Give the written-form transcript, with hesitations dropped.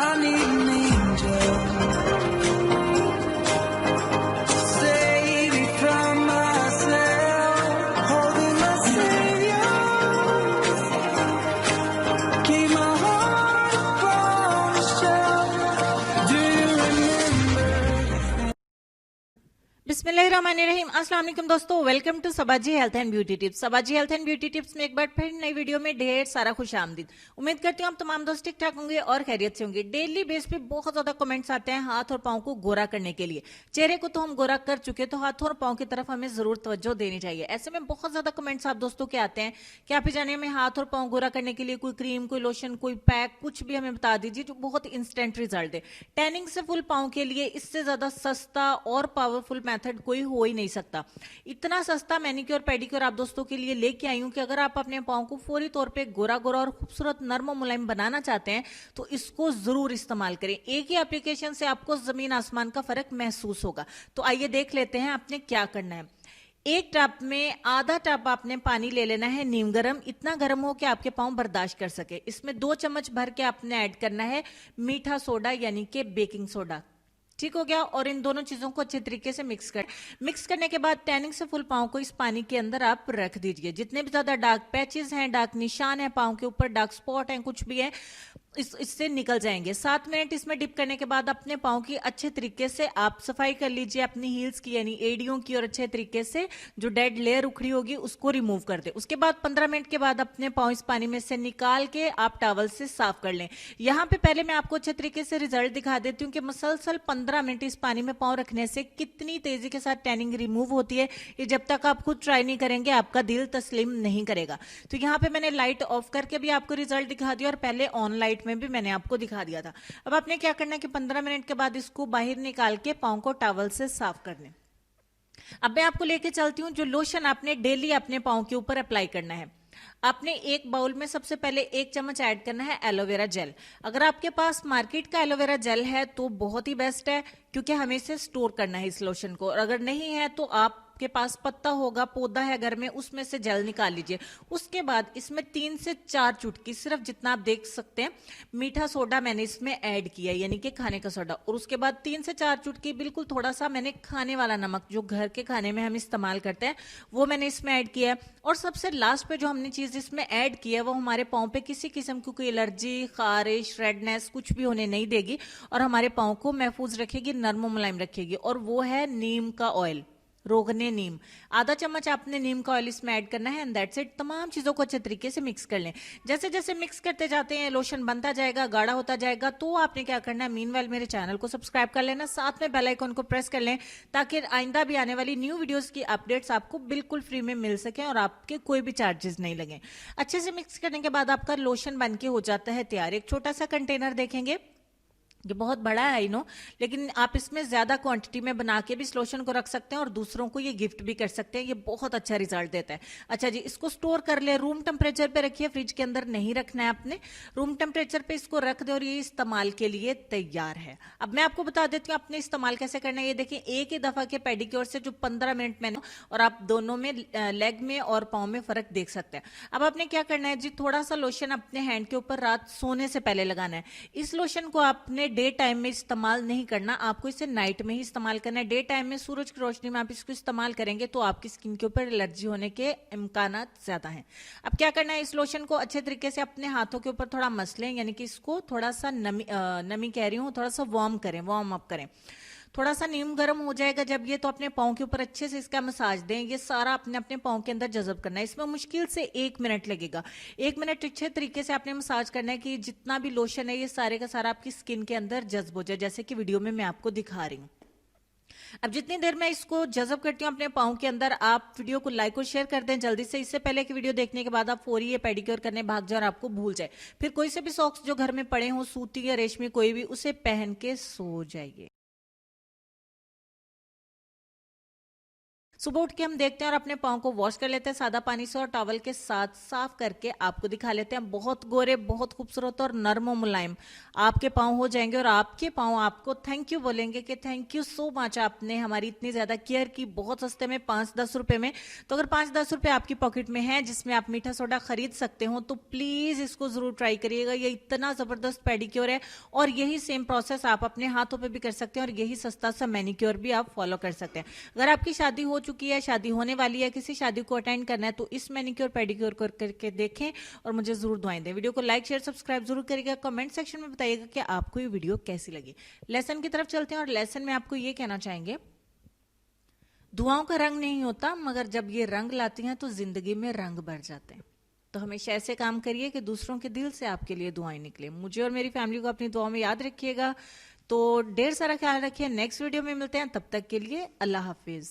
I need an angel to save me from myself, holding my savior, keep my heart upon the shelf. Do you remember? बिस्मिल्लाहिर्रहमानिर्रहीम। अस्सलाम वालेकुम दोस्तों, welcome to Sabaji health and beauty tips. Sabaji health and beauty tips में एक बार फिर नई video में ढेर सारा खुश आमदीद। उम्मीद करती हूँ आप तमाम दोस्त ठीक ठाक होंगे और खैरियत से होंगे। डेली बेस पे बहुत ज्यादा कमेंट्स आते हैं हाथ और पाँव को गोरा करने के लिए। चेहरे को तो हम गोरा कर चुके, तो हाथों और पाँव की तरफ हमें जरूर तवज्जो देनी चाहिए। ऐसे में बहुत ज्यादा कमेंट्स आप दोस्तों के आते हैं कि आप ही जाने हमें हाथ और पाँव गोरा करने के लिए कोई क्रीम, कोई लोशन, कोई पैक, कुछ भी हमें बता दीजिए जो बहुत इंस्टेंट रिजल्ट दे। टैनिंग से फुल पाँव के लिए इससे ज्यादा सस्ता और पावरफुल मेथड कोई हो ही नहीं सकता। इतना सस्ता मैनिक्योर पेडिक्योर आप दोस्तों के लिए लेके आई हूं कि अगर आप अपने पाँव को फौरी तौर पे गोरा गोरा और खूबसूरत नर्म और मुलायम बनाना चाहते हैं तो इसको जरूर इस्तेमाल करें। एक ही एप्लीकेशन से आपको जमीन आसमान का फर्क महसूस होगा। तो आइए देख लेते हैं आपने क्या करना है। एक टब में आधा टब आपने पानी ले लेना है नीम गर्म, इतना गर्म हो कि आपके पाँव बर्दाश्त कर सके। इसमें 2 चम्मच भर के आपने ऐड करना है मीठा सोडा यानी कि बेकिंग सोडा। ठीक हो गया। और इन दोनों चीजों को अच्छे तरीके से मिक्स करने के बाद टैनिंग से फुल पाँव को इस पानी के अंदर आप रख दीजिए। जितने भी ज्यादा डार्क पैचेस हैं, डार्क निशान है पाँव के ऊपर, डार्क स्पॉट हैं, कुछ भी है, इससे निकल जाएंगे। 7 मिनट इसमें डिप करने के बाद अपने पाँव की अच्छे तरीके से आप सफाई कर लीजिए, अपनी हील्स की यानी एड़ियों की, और अच्छे तरीके से जो डेड लेयर उखड़ी होगी उसको रिमूव कर दे। उसके बाद 15 मिनट के बाद अपने पाँव इस पानी में से निकाल के आप टॉवल से साफ कर लें। यहाँ पे पहले मैं आपको अच्छे तरीके से रिजल्ट दिखा देती हूँ कि मसलसल 15 मिनट इस पानी में पाँव रखने से कितनी तेजी के साथ टैनिंग रिमूव होती है। ये जब तक आप खुद ट्राई नहीं करेंगे आपका दिल तस्लीम नहीं करेगा। तो यहाँ पे मैंने लाइट ऑफ करके भी आपको रिजल्ट दिखा दिया और पहले ऑन लाइट में भी मैंने आपको दिखा दिया था। अब आपने क्या करना है कि 15 मिनट के बाद इसको बाहर निकाल के पाँव को टॉवल से साफ कर लें। अब मैं आपको लेके चलती हूँ जो लोशन आपने डेली अपने पाँव के ऊपर अप्लाई करना है। आपने एक बाउल में सबसे पहले 1 चम्मच ऐड करना है एलोवेरा जेल। अगर आपके पास मार्केट का एलोवेरा जेल है तो बहुत ही बेस्ट है, क्योंकि हमें इसे स्टोर करना है इस लोशन को। और अगर नहीं है तो आपके पास पत्ता होगा, पौधा है घर में, उसमें से जेल निकाल लीजिए। उसके बाद इसमें 3 से 4 चुटकी, सिर्फ जितना आप देख सकते हैं, मीठा सोडा मैंने इसमें ऐड किया यानी कि खाने का सोडा। और उसके बाद 3 से 4 चुटकी बिल्कुल थोड़ा सा मैंने खाने वाला नमक, जो घर के खाने में हम इस्तेमाल करते हैं, वो मैंने इसमें ऐड किया है। और सबसे लास्ट पे जो हमने चीज इसमें ऐड किया है वो हमारे पाँव पे किसी किस्म की कोई एलर्जी, खारिश, रेडनेस कुछ भी होने नहीं देगी और हमारे पाँव को महफूज रखेगी, नर्म मुलायम रखेगी। और वो है नीम का ऑयल, रोगने नीम। आधा चम्मच आपने नीम का ऑयल इसमें ऐड करना है एंड दैट्स इट। तमाम चीजों को अच्छे तरीके से मिक्स कर लें। जैसे जैसे मिक्स करते जाते हैं लोशन बनता जाएगा, गाढ़ा होता जाएगा, तो आपने क्या करना है, मीनवाइल मेरे चैनल को सब्सक्राइब कर लेना, साथ में बेल आइकन को प्रेस कर लें ताकि आइंदा भी आने वाली न्यू वीडियोस की अपडेट्स आपको बिल्कुल फ्री में मिल सके और आपके कोई भी चार्जेस नहीं लगे। अच्छे से मिक्स करने के बाद आपका लोशन बन के हो जाता है तैयार। एक छोटा सा कंटेनर देखेंगे, ये बहुत बड़ा है आई नो, लेकिन आप इसमें ज्यादा क्वांटिटी में बना के भी इस लोशन को रख सकते हैं और दूसरों को ये गिफ्ट भी कर सकते हैं। ये बहुत अच्छा रिजल्ट देता है। अच्छा जी, इसको स्टोर कर ले, रूम टेम्परेचर पे रखिए, फ्रिज के अंदर नहीं रखना है आपने, रूम टेम्परेचर पे इसको रख दे और ये इस्तेमाल के लिए तैयार है। अब मैं आपको बता देती हूँ आपने इस्तेमाल कैसे करना है। ये देखिए, एक ही दफा के पेडिक्योर से जो 15 मिनट मैंने, और आप दोनों में, लेग में और पाँव में फर्क देख सकते हैं। अब आपने क्या करना है जी, थोड़ा सा लोशन अपने हैंड के ऊपर रात सोने से पहले लगाना है। इस लोशन को आपने डे टाइम में इस्तेमाल नहीं करना, आपको इसे नाइट में ही इस्तेमाल करना है। डे टाइम में सूरज की रोशनी में आप इसको इस्तेमाल करेंगे तो आपकी स्किन के ऊपर एलर्जी होने के इम्कान ज्यादा हैं। अब क्या करना है, इस लोशन को अच्छे तरीके से अपने हाथों के ऊपर थोड़ा मसलें, यानी कि इसको थोड़ा सा नमी कह रही हूँ, थोड़ा सा वार्म करें, वार्म अप करें। थोड़ा सा नीम गर्म हो जाएगा जब ये, तो अपने पाँव के ऊपर अच्छे से इसका मसाज दें। ये सारा अपने अपने पाँव के अंदर जज़ब करना है। इसमें मुश्किल से 1 मिनट लगेगा। 1 मिनट अच्छे तरीके से आपने मसाज करना है कि जितना भी लोशन है ये सारे का सारा आपकी स्किन के अंदर जज्ब हो जाए, जैसे कि वीडियो में मैं आपको दिखा रही हूँ। अब जितनी देर मैं इसको जज़ब करती हूँ अपने पाँव के अंदर, आप वीडियो को लाइक और शेयर कर दें जल्दी से, इससे पहले कि वीडियो देखने के बाद आप फौरी ये पेडिक्योर करने भाग जाए और आपको भूल जाए। फिर कोई से भी सॉक्स जो घर में पड़े हों, सूती या रेशमी कोई भी, उसे पहन के सो जाइए। सुबह उठ के हम देखते हैं और अपने पाँव को वॉश कर लेते हैं सादा पानी से और टॉवल के साथ साफ करके आपको दिखा लेते हैं। बहुत गोरे, बहुत खूबसूरत और नर्म और मुलायम आपके पाँव हो जाएंगे और आपके पाँव आपको थैंक यू बोलेंगे कि थैंक यू सो मच, आपने हमारी इतनी ज्यादा केयर की, बहुत सस्ते में 5-10 रुपए में। तो अगर 5-10 रुपए आपकी पॉकेट में है जिसमें आप मीठा सोडा खरीद सकते हो तो प्लीज इसको जरूर ट्राई करिएगा। ये इतना जबरदस्त पेडिक्योर है और यही सेम प्रोसेस आप अपने हाथों पे भी कर सकते हैं और यही सस्ता सा मैनिक्योर भी आप फॉलो कर सकते हैं। अगर आपकी शादी हो चुकी है, शादी होने वाली है, किसी शादी को अटेंड करना है तो इस मैनिक्योर पेडिक्योर करके देखें और मुझे जरूर दुआएं दें। वीडियो को लाइक शेयर सब्सक्राइब जरूर करिएगा। कमेंट सेक्शन में बताइएगा कि आपको ये वीडियो कैसी लगी। लेसन की तरफ चलते हैं और लेसन में आपको ये कहना चाहेंगे, दुआओं का रंग नहीं होता मगर जब ये रंग लाती हैं तो जिंदगी में रंग भर जाते हैं। तो हमेशा ऐसे काम करिए कि दूसरों के दिल से आपके लिए दुआएं निकले। मुझे और मेरी फैमिली को अपनी दुआओं में याद रखिएगा। तो ढेर सारा ख्याल रखिए। नेक्स्ट वीडियो में मिलते हैं, तब तक के लिए अल्लाह हाफिज।